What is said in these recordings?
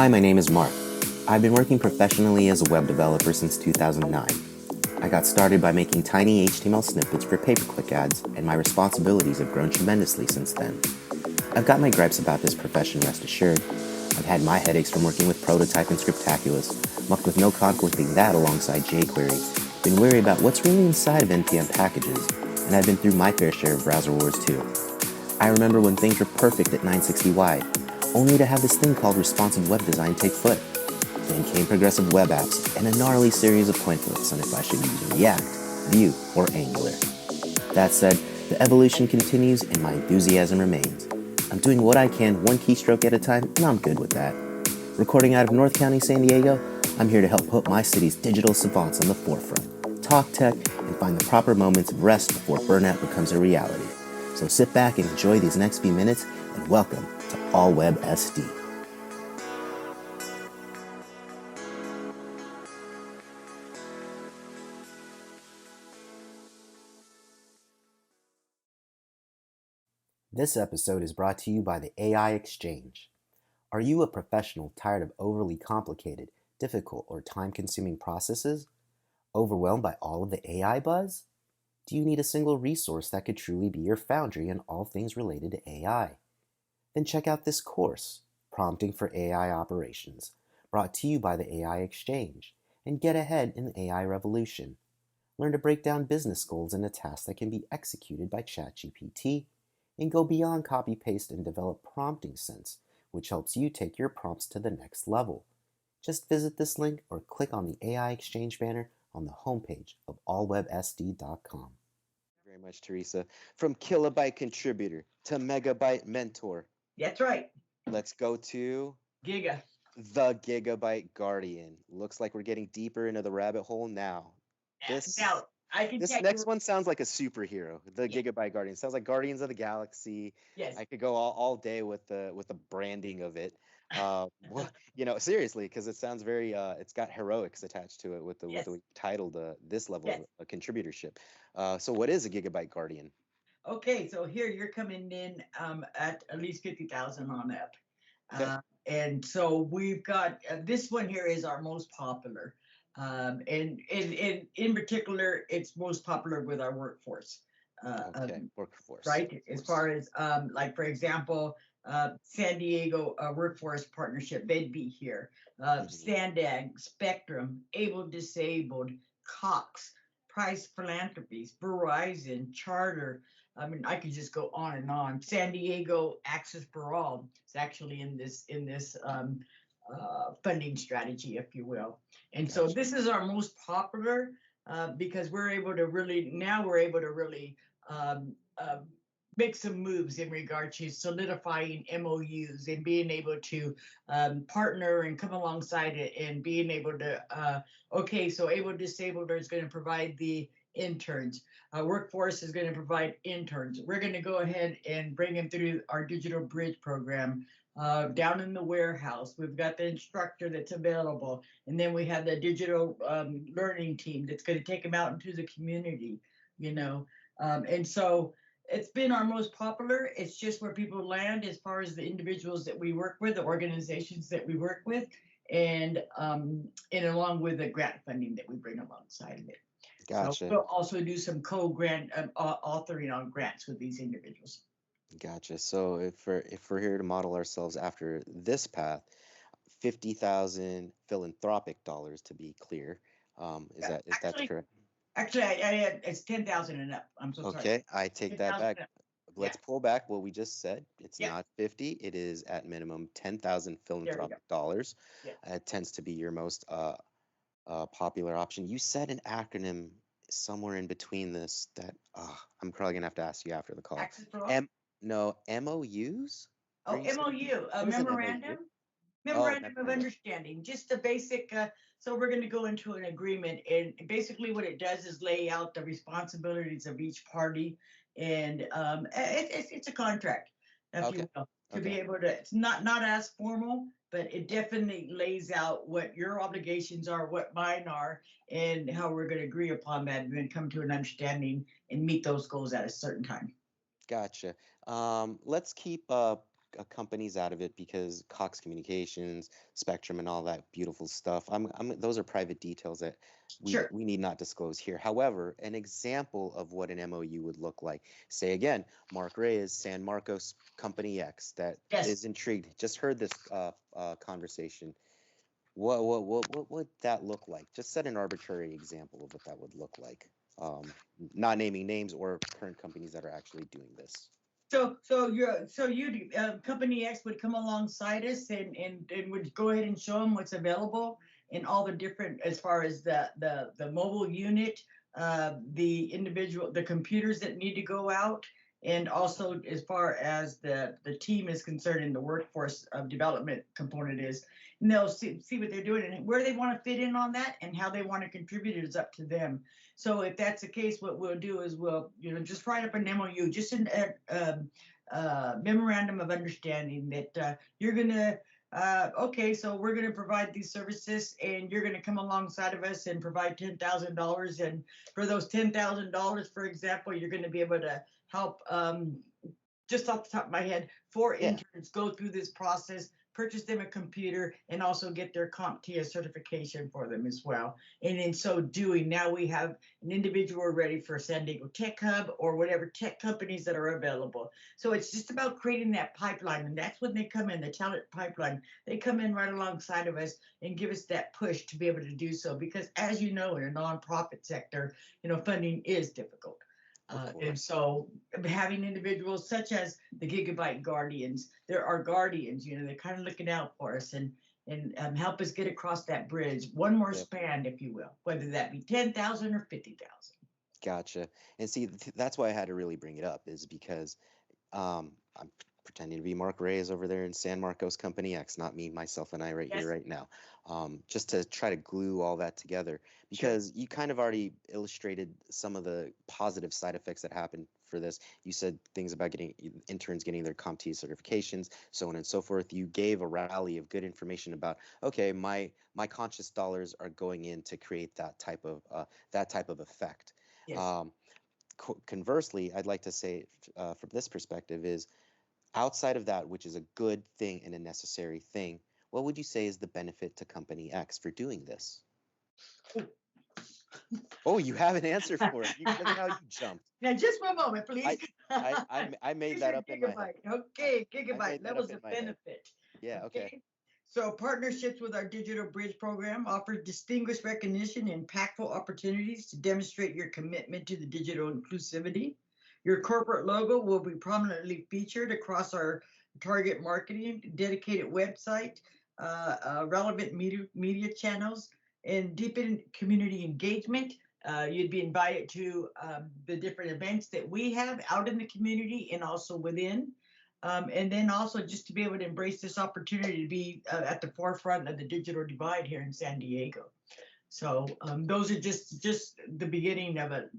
Hi, my name is Mark. I've been working professionally as a web developer since 2009. I got started by making tiny HTML snippets for pay-per-click ads, and my responsibilities have grown tremendously since then. I've got my gripes about this profession, rest assured. I've had my headaches from working with Prototype and Scriptaculous, mucked with no conflicting that alongside jQuery, been wary about what's really inside of NPM packages, and I've been through my fair share of browser wars too. I remember when things were perfect at 960 wide, only to have this thing called responsive web design take foot. Then came progressive web apps and a gnarly series of coin flips on if I should use React, Vue, or Angular. That said, the evolution continues and my enthusiasm remains. I'm doing what I can one keystroke at a time, and I'm good with that. Recording out of North County, San Diego, I'm here to help put my city's digital savants on the forefront, talk tech, and find the proper moments of rest before burnout becomes a reality. So sit back and enjoy these next few minutes, and welcome to AllWebSD. This episode is brought to you by the AI Exchange. Are you a professional tired of overly complicated, difficult, or time-consuming processes? Overwhelmed by all of the AI buzz? Do you need a single resource that could truly be your foundry in all things related to AI? Then check out this course, Prompting for AI Operations, brought to you by the AI Exchange, and get ahead in the AI revolution. Learn to break down business goals into tasks that can be executed by ChatGPT, and go beyond copy-paste and develop prompting sense, which helps you take your prompts to the next level. Just visit this link or click on the AI Exchange banner on the homepage of allwebsd.com. Very much, Teresa. From kilobyte contributor to megabyte mentor. That's right. Let's go to Giga. the GigaByte Guardian. Looks like we're getting deeper into the rabbit hole now. Now, I can This next one sounds like a superhero. The GigaByte Guardian sounds like Guardians of the Galaxy. Yes. I could go all day with the branding of it. Seriously, because it sounds very. It's got heroics attached to it with the titled this level of contributorship. So what is a GigaByte Guardian? Okay, so here you're coming in at least 50,000 on up. Okay. And so we've got this one here is our most popular. And in particular, it's most popular with our workforce. Workforce. Right? As far as, like, for example, San Diego Workforce Partnership, they'd be here. Sandag, Spectrum, Able Disabled, Cox, Price Philanthropies, Verizon, Charter. I mean, I could just go on and on. San Diego Access for All is actually in this funding strategy, if you will. And so this is our most popular because we're able to really make some moves in regard to solidifying MOUs and being able to partner and come alongside it and being able to, so Able Disabled is going to provide the interns. Workforce is going to provide interns. We're going to go ahead and bring them through our digital bridge program. Down in the warehouse, we've got the instructor that's available, and then we have the digital learning team that's going to take them out into the community, and so it's been our most popular. It's just where people land as far as the individuals that we work with, the organizations that we work with, and along with the grant funding that we bring alongside of it. Gotcha. So we'll also do some co-grant authoring on grants with these individuals. Gotcha. So if we're here to model ourselves after this path, 50,000 philanthropic dollars to be clear, is that correct? Actually, it's 10,000 and up. I'm so sorry. Okay, I take that back. Let's pull back what we just said. It's not 50. It is at minimum 10,000 philanthropic dollars. It tends to be your most popular option. You said an acronym somewhere in between this that I'm probably gonna have to ask you after the call. No, MOUs? Oh, MOU, memorandum? Memorandum of understanding, just the basic. So we're going to go into an agreement, and basically what it does is lay out the responsibilities of each party, and it's a contract, if you will, to be able to. It's not as formal, but it definitely lays out what your obligations are, what mine are, and how we're going to agree upon that, and then come to an understanding and meet those goals at a certain time. Gotcha. Let's keep companies out of it because Cox Communications, Spectrum, and all that beautiful stuff. Those are private details that Sure. we need not disclose here. However, an example of what an MOU would look like. Say again, Mark Reyes, San Marcos Company X, that Yes. is intrigued. Just heard this conversation. What would that look like? Just set an arbitrary example of what that would look like. Not naming names or current companies that are actually doing this. Company X would come alongside us and would go ahead and show them what's available in all the different, as far as the mobile unit, the computers that need to go out, and also as far as the team is concerned and the workforce of development component is. And they'll see what they're doing and where they want to fit in on that, and how they want to contribute is up to them. So if that's the case, what we'll do is we'll just write up an MOU, just a memorandum of understanding that you're gonna okay, so we're going to provide these services, and you're going to come alongside of us and provide $10,000. And for those $10,000, for example, you're going to be able to help, just off the top of my head, 4 interns go through this process, purchase them a computer, and also get their CompTIA certification for them as well. And in so doing, now we have an individual ready for San Diego Tech Hub or whatever tech companies that are available. So it's just about creating that pipeline, and that's when they come in, the talent pipeline. They come in right alongside of us and give us that push to be able to do so, because as you know, in a nonprofit sector, funding is difficult. And so having individuals such as the GigaByte Guardians, there are guardians, they're kind of looking out for us and help us get across that bridge, one more span, if you will, whether that be 10,000 or 50,000. Gotcha. And see, that's why I had to really bring it up, is because I'm pretending to be Mark Reyes over there in San Marcos Company X, not me, myself, and I here right now, just to try to glue all that together, because you kind of already illustrated some of the positive side effects that happen for this. You said things about interns getting their CompTIA certifications, so on and so forth. You gave a rally of good information about, okay, my conscious dollars are going in to create that type of effect. Yes. Conversely, I'd like to say from this perspective is, outside of that, which is a good thing and a necessary thing, what would you say is the benefit to Company X for doing this? Oh, you have an answer for it. Look at how you jumped. Now, just one moment, please. I made that up in my head. Okay, GigaByte levels of benefit. Yeah, okay. So partnerships with our Digital Bridge program offer distinguished recognition and impactful opportunities to demonstrate your commitment to the digital inclusivity. Your corporate logo will be prominently featured across our target marketing, dedicated website, relevant media channels, and deepen community engagement. You'd be invited to the different events that we have out in the community and also within. And then also just to be able to embrace this opportunity to be at the forefront of the digital divide here in San Diego. So those are just the beginning of it,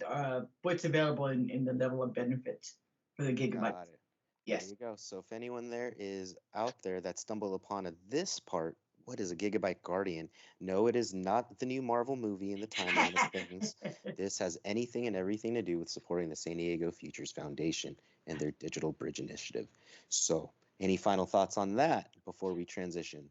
what's available in the level of benefits for the GigaByte. Got it. Yes. There you go. So if anyone there is out there that stumbled upon this part, what is a GigaByte Guardian? No, it is not the new Marvel movie in the timeline of things. This has anything and everything to do with supporting the San Diego Futures Foundation and their Digital Bridge Initiative. So any final thoughts on that before we transition?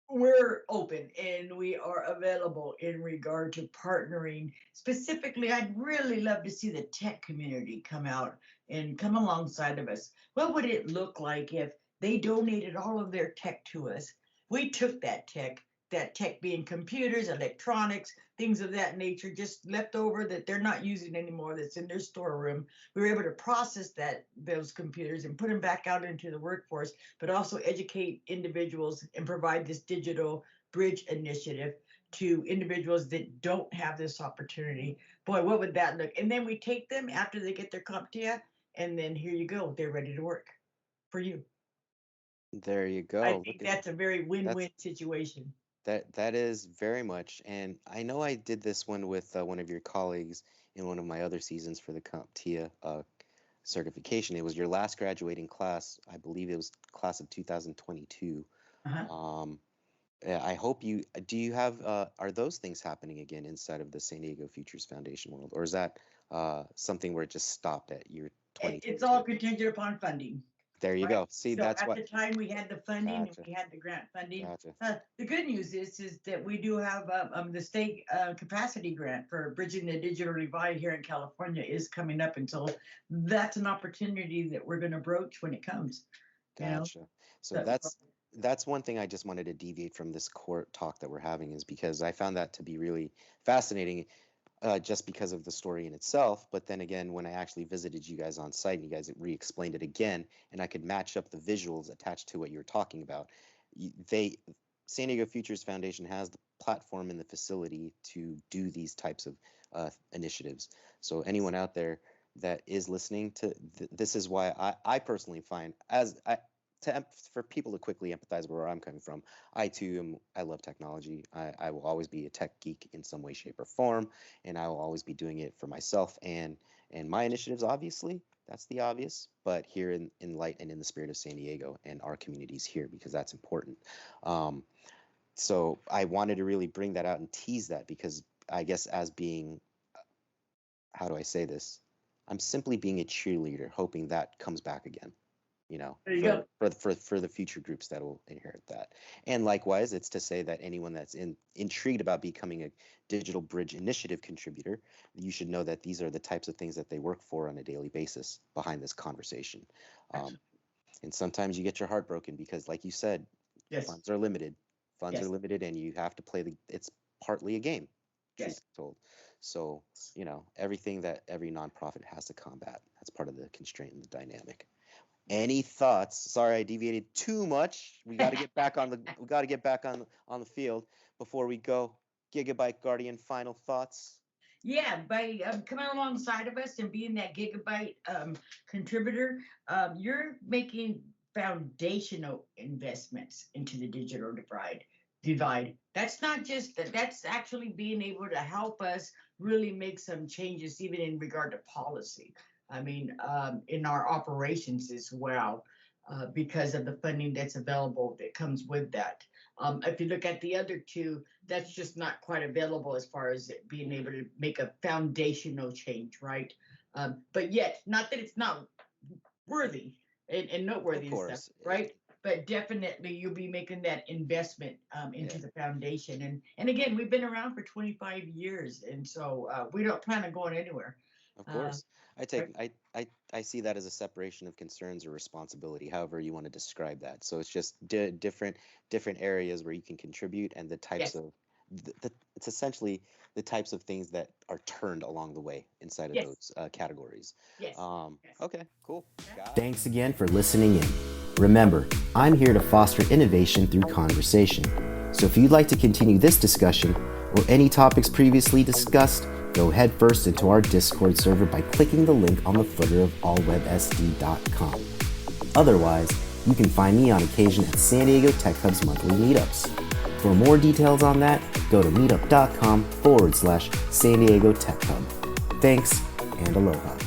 We're open and we are available in regard to partnering. Specifically, I'd really love to see the tech community come out and come alongside of us. What would it look like if they donated all of their tech to us? We took that tech being computers, electronics, things of that nature, just left over that they're not using anymore, that's in their storeroom. We were able to process those computers and put them back out into the workforce, but also educate individuals and provide this digital bridge initiative to individuals that don't have this opportunity. Boy, what would that look? And then we take them after they get their CompTIA, and then here you go, they're ready to work for you. There you go. I think that's a very win-win situation. That is very much, and I know I did this one with one of your colleagues in one of my other seasons for the CompTIA certification. It was your last graduating class. I believe it was class of 2022. I hope do you have, are those things happening again inside of the San Diego Futures Foundation world, or is that something where it just stopped at year 2022? It's all contingent upon funding. There you right? go. See, So that's at what. the time we had the funding and Gotcha. we had the grant funding. Gotcha. The good news is that we do have the state capacity grant for bridging the digital divide here in California is coming up, and so that's an opportunity that we're going to broach when it comes. You know, Gotcha. So so, that's one thing I just wanted to deviate from this court talk that we're having is because I found that to be really fascinating, just because of the story in itself. But then again, when I actually visited you guys on site and you guys re-explained it again, and I could match up the visuals attached to what you were talking about, they San Diego Futures Foundation has the platform and the facility to do these types of initiatives. So anyone out there that is listening to this is why I personally find for people to quickly empathize where I'm coming from. I too I love technology. I will always be a tech geek in some way, shape, or form, and I will always be doing it for myself and my initiatives. Obviously, that's the obvious, but here in light and in the spirit of San Diego and our communities here, because that's important. Um, so I wanted to really bring that out and tease that because I guess as being, how do I say this? I'm simply being a cheerleader, hoping that comes back again, there you go. for the future groups that will inherit that. And likewise, it's to say that anyone that's intrigued about becoming a Digital Bridge Initiative contributor, you should know that these are the types of things that they work for on a daily basis behind this conversation. And sometimes you get your heart broken because, like you said, Yes. funds are limited. Funds Yes. are limited, and you have to play it's partly a game, Yes. truth be told. So, everything that every nonprofit has to combat, that's part of the constraint and the dynamic. Any thoughts? Sorry, I deviated too much. We got to get back on the field before we go. GigaByte Guardian, final thoughts. Yeah, by coming alongside of us and being that GigaByte contributor, you're making foundational investments into the digital divide. That's not just that, that's actually being able to help us really make some changes, even in regard to policy. I mean, in our operations as well, because of the funding that's available that comes with that. If you look at the other two, that's just not quite available as far as it being able to make a foundational change, right? But yet, not that it's not worthy and noteworthy and stuff, right? But definitely you'll be making that investment into the foundation. And again, we've been around for 25 years, and so we don't plan on going anywhere. Of course. I see that as a separation of concerns or responsibility, however you want to describe that. So it's just different areas where you can contribute and the types of it's essentially the types of things that are turned along the way inside of those categories. Yes. Okay, cool. Thanks again for listening in. Remember, I'm here to foster innovation through conversation. So if you'd like to continue this discussion or any topics previously discussed, go head first into our Discord server by clicking the link on the footer of AllWebSD.com. Otherwise, you can find me on occasion at San Diego Tech Hub's monthly meetups. For more details on that, go to meetup.com/San Diego Tech Hub. Thanks and aloha.